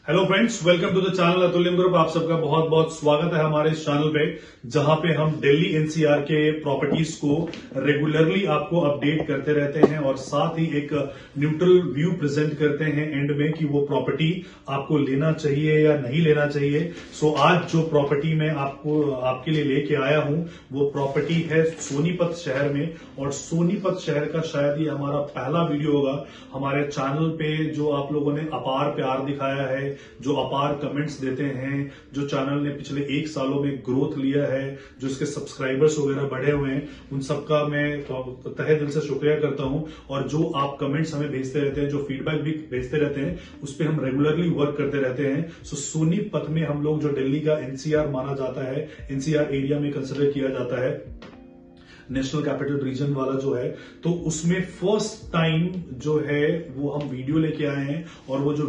Hello friends, welcome to the channel Atulyam group. आप सबका बहुत बहुत स्वागत है हमारे इस चैनल पे, जहां पे हम दिल्ली एनसीआर के प्रॉपर्टीज को रेगुलरली आपको अपडेट करते रहते हैं और साथ ही एक न्यूट्रल व्यू प्रेजेंट करते हैं एंड में कि वो प्रॉपर्टी आपको लेना चाहिए या नहीं लेना चाहिए। सो आज जो प्रॉपर्टी मैं आपके लिए लेके आया हूं वो प्रॉपर्टी है सोनीपत शहर में, और सोनीपत शहर का शायद ये हमारा पहला वीडियो होगा हमारे चैनल पे जो आप लोगों ने अपार प्यार दिखाया है, जो अपार कमेंट्स देते हैं, जो चैनल ने पिछले 1 सालों में ग्रोथ लिया है, जो इसके सब्सक्राइबर्स वगैरह बढ़े हुए हैं, उन सबका मैं तहे दिल से शुक्रिया करता हूं। और जो आप कमेंट्स हमें भेजते रहते हैं, जो फीडबैक भी भेजते रहते हैं, उस पर हम रेगुलरली वर्क करते रहते हैं। सो सोनीपत में हम लोग जो दिल्ली का एनसीआर माना जाता है, एनसीआर एरिया में कंसिडर किया जाता है, नेशनल कैपिटल रीजन वाला जो है, तो उसमें फर्स्ट टाइम जो है वो हम वीडियो लेके आए हैं। और वो जो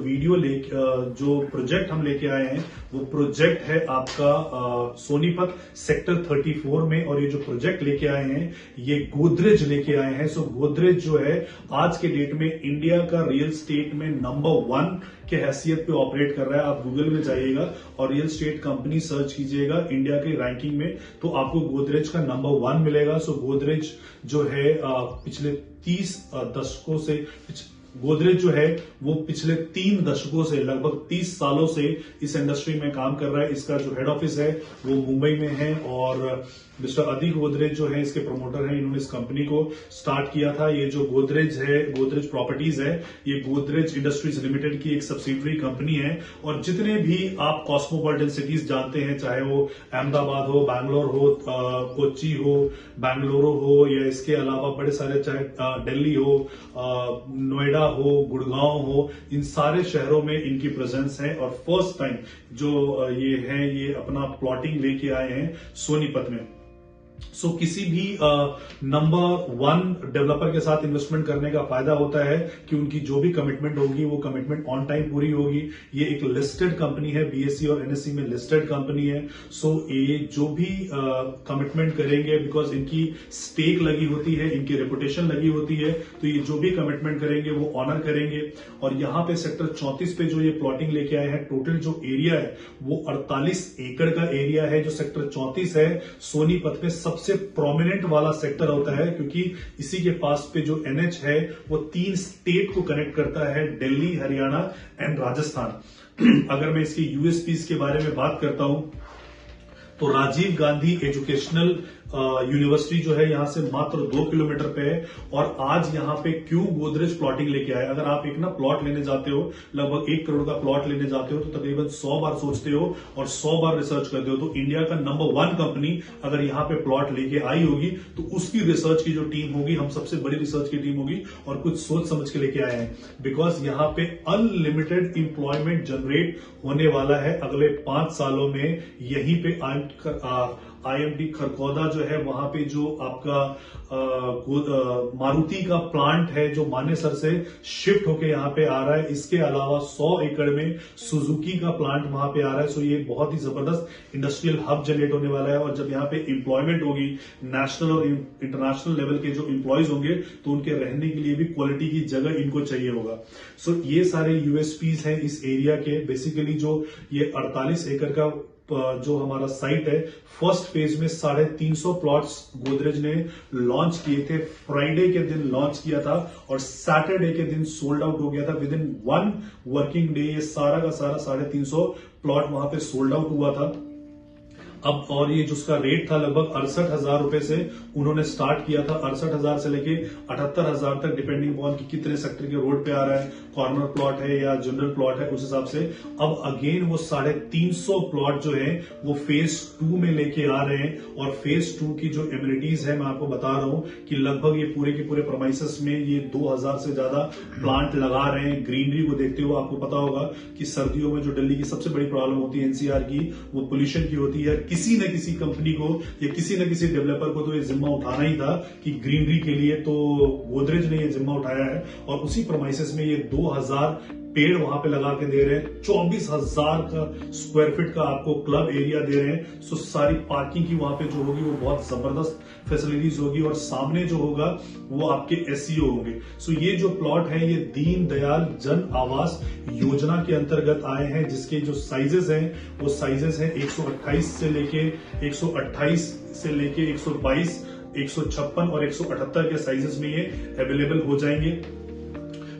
जो प्रोजेक्ट हम लेके आए हैं वो प्रोजेक्ट है आपका सोनीपत सेक्टर 34 में। और ये जो प्रोजेक्ट लेके आए हैं ये गोदरेज लेके आए हैं। सो गोदरेज जो है आज के डेट में इंडिया का रियल स्टेट में नंबर 1 के हैसियत पे ऑपरेट कर रहा है। आप गूगल में जाइएगा और रियल स्टेट कंपनी सर्च कीजिएगा इंडिया के रैंकिंग में, तो आपको गोदरेज का नंबर 1 मिलेगा। सो गोदरेज जो है पिछले 30 दशकों से गोदरेज जो है वो पिछले 3 दशकों से लगभग 30 सालों से इस इंडस्ट्री में काम कर रहा है। इसका जो हेड ऑफिस है वो मुंबई में है और मिस्टर अदी गोदरेज जो है इसके प्रमोटर हैं। इन्होंने इस कंपनी को स्टार्ट किया था। ये जो गोदरेज है, गोदरेज प्रॉपर्टीज है, ये गोदरेज इंडस्ट्रीज लिमिटेड की एक सब्सिडरी कंपनी है। और जितने भी आप कॉस्मोपॉलिटन सिटीज जानते हैं, चाहे वो अहमदाबाद हो, बैंगलोर हो, कोच्चि हो, बैंगलोरो हो, या इसके अलावा बड़े सारे, चाहे दिल्ली हो, नोएडा हो, गुड़गांव हो, इन सारे शहरों में इनकी प्रेजेंस है। और फर्स्ट टाइम जो ये अपना प्लॉटिंग लेके आए हैं सोनीपत में। सो किसी भी नंबर 1 डेवलपर के साथ इन्वेस्टमेंट करने का फायदा होता है कि उनकी जो भी कमिटमेंट होगी वो कमिटमेंट ऑन टाइम पूरी होगी। ये एक लिस्टेड कंपनी है, बीएसई और एनएसई में लिस्टेड कंपनी है। सो ये जो भी कमिटमेंट करेंगे, बिकॉज इनकी स्टेक लगी होती है, इनकी रेपुटेशन लगी होती है, तो ये जो भी कमिटमेंट करेंगे वो ऑनर करेंगे। और यहां पे सेक्टर 34 पे जो ये प्लॉटिंग लेके आए हैं, टोटल जो एरिया है वो 48 एकड़ का एरिया है। जो सेक्टर 34 है सोनीपत में सबसे प्रोमिनेंट वाला सेक्टर होता है, क्योंकि इसी के पास पे जो एनएच है वो 3 स्टेट को कनेक्ट करता है, दिल्ली, हरियाणा एंड राजस्थान। अगर मैं इसकी यूएसपीज के बारे में बात करता हूं तो राजीव गांधी एजुकेशनल यूनिवर्सिटी जो है यहां से मात्र 2 किलोमीटर पे है। और आज यहां पे क्यों गोदरेज प्लॉटिंग लेके आए? अगर आप एक प्लॉट लेने जाते हो, लगभग 1 करोड़ का प्लॉट लेने जाते हो, तो तकरीबन 100 बार सोचते हो और 100 बार रिसर्च करते हो। तो इंडिया का नंबर 1 कंपनी अगर यहां पे प्लॉट लेके आई होगी तो उसकी रिसर्च की जो टीम होगी, हम सबसे बड़ी रिसर्च की टीम होगी और कुछ सोच समझ के लेके आए हैं। बिकॉज यहां पे अनलिमिटेड इंप्लॉयमेंट जनरेट होने वाला है अगले 5 सालों में। यहीं पे आईएमडी खरगोदा जो है वहां पे जो आपका मारुति का प्लांट है जो मानेसर से शिफ्ट होके यहां पे आ रहा है। इसके अलावा 100 एकड़ में सुजुकी का प्लांट वहां पे आ रहा है। सो ये बहुत ही जबरदस्त इंडस्ट्रियल हब जनरेट होने वाला है। और जब यहां पे एम्प्लॉयमेंट होगी, नेशनल और इंटरनेशनल लेवल के जो एम्प्लॉयज होंगे, तो उनके रहने के लिए भी क्वालिटी की जगह इनको चाहिए होगा। सो ये सारे यूएसपीज हैं इस एरिया के। बेसिकली जो ये 48 एकड़ का जो हमारा साइट है, फर्स्ट फेज में 350 प्लॉट्स गोदरेज ने लॉन्च किए थे। फ्राइडे के दिन लॉन्च किया था और सैटरडे के दिन सोल्ड आउट हो गया था। विद इन 1 वर्किंग डे ये सारा का सारा 350 प्लॉट वहां पे सोल्ड आउट हुआ था। अब और ये जिसका रेट था लगभग 68,000 रुपए से उन्होंने स्टार्ट किया था। 68,000 से लेके 78,000 तक, डिपेंडिंग ऑन कि कितने सेक्टर के रोड पे आ रहा है, कॉर्नर प्लॉट है या जनरल प्लॉट है, उस हिसाब से। अब अगेन वो 350 प्लॉट जो है वो फेज 2 में लेके आ रहे हैं। और फेज 2 की जो एमिनिटीज है मैं आपको बता रहा हूं कि लगभग ये पूरे के पूरे प्रोमाइसेस में ये 2000 से ज्यादा प्लांट लगा रहे हैं। ग्रीनरी को देखते हुए आपको पता होगा कि सर्दियों में जो दिल्ली की सबसे बड़ी प्रॉब्लम होती है एनसीआर की, वो पोल्यूशन की होती है। किसी न किसी कंपनी को या किसी न किसी डेवलपर को तो ये जिम्मा उठाना ही था कि ग्रीनरी के लिए तो गोदरेज ने ये जिम्मा उठाया है और उसी प्रमाइसेस में ये 2000 पेड़ वहां पे लगा के दे रहे हैं, 24,000 का स्क्वायर फीट का आपको क्लब एरिया दे रहे हैं। सो सारी पार्किंग की वहां पे जो होगी वो बहुत जबरदस्त फैसिलिटीज होगी और सामने जो होगा वो आपके एसईओ होंगे। सो ये जो प्लॉट है ये दीन दयाल जन आवास योजना के अंतर्गत आए हैं, जिसके जो साइजेस हैं वो साइजेस हैं 128 से लेके 128 से लेके 122, 156 और 178 के साइजेस में ये अवेलेबल हो जाएंगे।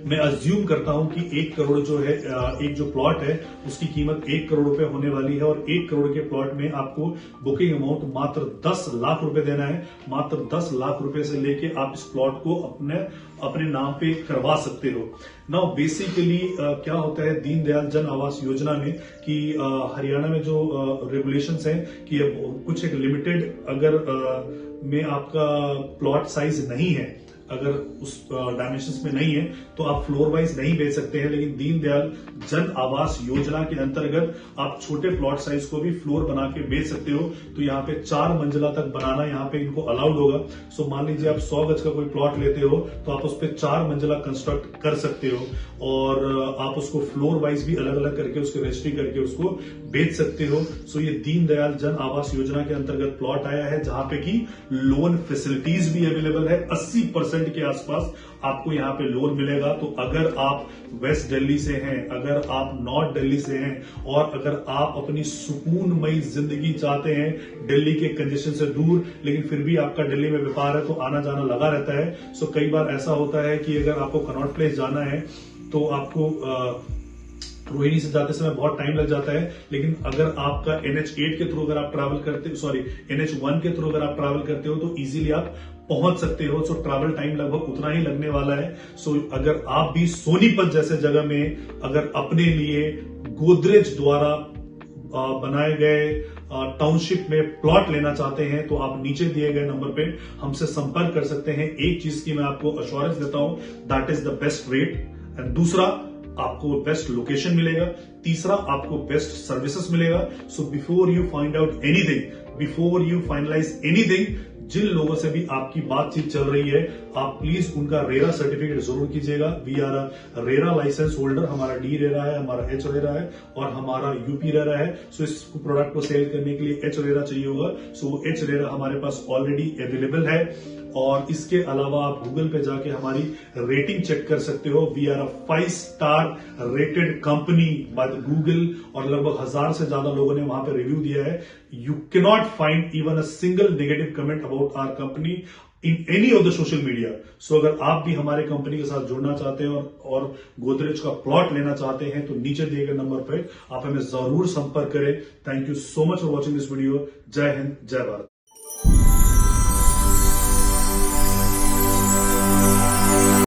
मैं अज्यूम करता हूं कि 1 करोड़ जो है एक जो प्लॉट है उसकी कीमत 1 करोड़ रुपए होने वाली है और 1 करोड़ के प्लॉट में आपको बुकिंग अमाउंट मात्र 10 लाख रुपए देना है। मात्र 10 लाख रुपए से लेके आप इस प्लॉट को अपने नाम पे करवा सकते हो। नाउ बेसिकली क्या होता है दीनदयाल जन आवास योजना में कि हरियाणा में जो रेगुलेशंस हैं कि कुछ एक लिमिटेड अगर में आपका प्लॉट साइज नहीं है, अगर उस डायमेंशंस में नहीं है तो आप फ्लोर वाइज नहीं बेच सकते हैं। लेकिन दीनदयाल जन आवास योजना के अंतर्गत आप छोटे प्लॉट साइज को भी फ्लोर बना के बेच सकते हो। तो यहाँ पे 4 मंजिला तक बनाना यहाँ पे इनको अलाउड होगा। सो मान लीजिए आप 100 गज का कोई प्लॉट लेते हो तो आप उस पर 4 मंजिला कंस्ट्रक्ट कर सकते हो और आप उसको फ्लोर वाइज भी अलग अलग करके उसकी रजिस्ट्री करके उसको बेच सकते हो। सो ये दीनदयाल जन आवास योजना के अंतर्गत प्लॉट आया है जहां पे की लोन फैसिलिटीज भी अवेलेबल है। 80% के आसपास आपको यहाँ पे लोन मिलेगा। तो अगर आप वेस्ट दिल्ली से हैं, अगर आप नॉर्थ दिल्ली से हैं और अगर आप अपनी सुकूनमयी जिंदगी चाहते हैं दिल्ली के कंजेशन से दूर, लेकिन फिर भी आपका दिल्ली में व्यापार है तो आना जाना लगा रहता है। सो कई बार ऐसा होता है कि अगर आपको कनॉट प्लेस जाना है तो आपको रोहिणी से जाते समय बहुत टाइम लग जाता है। लेकिन अगर आपका NH8 के थ्रू अगर आप ट्रैवल करते NH1 के थ्रू अगर आप ट्रैवल करते हो तो इजीली आप पहुंच सकते हो। सो ट्रैवल टाइम लगभग उतना ही लगने वाला है। सो अगर आप भी सोनीपत जैसे जगह में अगर अपने लिए गोदरेज द्वारा बनाए गए टाउनशिप में प्लॉट लेना चाहते हैं तो आप नीचे दिए गए नंबर पे हमसे संपर्क कर सकते हैं। एक चीज की मैं आपको अश्योरेंस देता हूं, that is the best rate. And दूसरा, आपको बेस्ट लोकेशन मिलेगा। तीसरा, आपको बेस्ट सर्विसेज मिलेगा। So before you find out anything, before you finalise anything, जिन लोगों से भी आपकी बातचीत चल रही है आप प्लीज उनका रेरा सर्टिफिकेट जरूर कीजिएगा। We are a RERA license holder, हमारा डी रेरा है, हमारा एच रेरा है और हमारा यूपी रेरा है। सो इस प्रोडक्ट को सेल करने के लिए एच रेरा चाहिए होगा। सो एच रेरा हमारे पास ऑलरेडी अवेलेबल है और इसके अलावा आप गूगल पे जाके हमारी रेटिंग चेक कर सकते हो। We are a 5 star rated company by the Google और लगभग 1000 से ज्यादा लोगों ने वहां पे रिव्यू दिया है। You can not find even a single negative comment about our company in any of the social media. So अगर आप भी हमारे कंपनी के साथ जुड़ना चाहते हैं और गोदरेज का प्लॉट लेना चाहते हैं तो नीचे दिए गए नंबर पर आप हमें जरूर संपर्क करें। Thank you so much for watching this video. जय हिंद, जय भारत।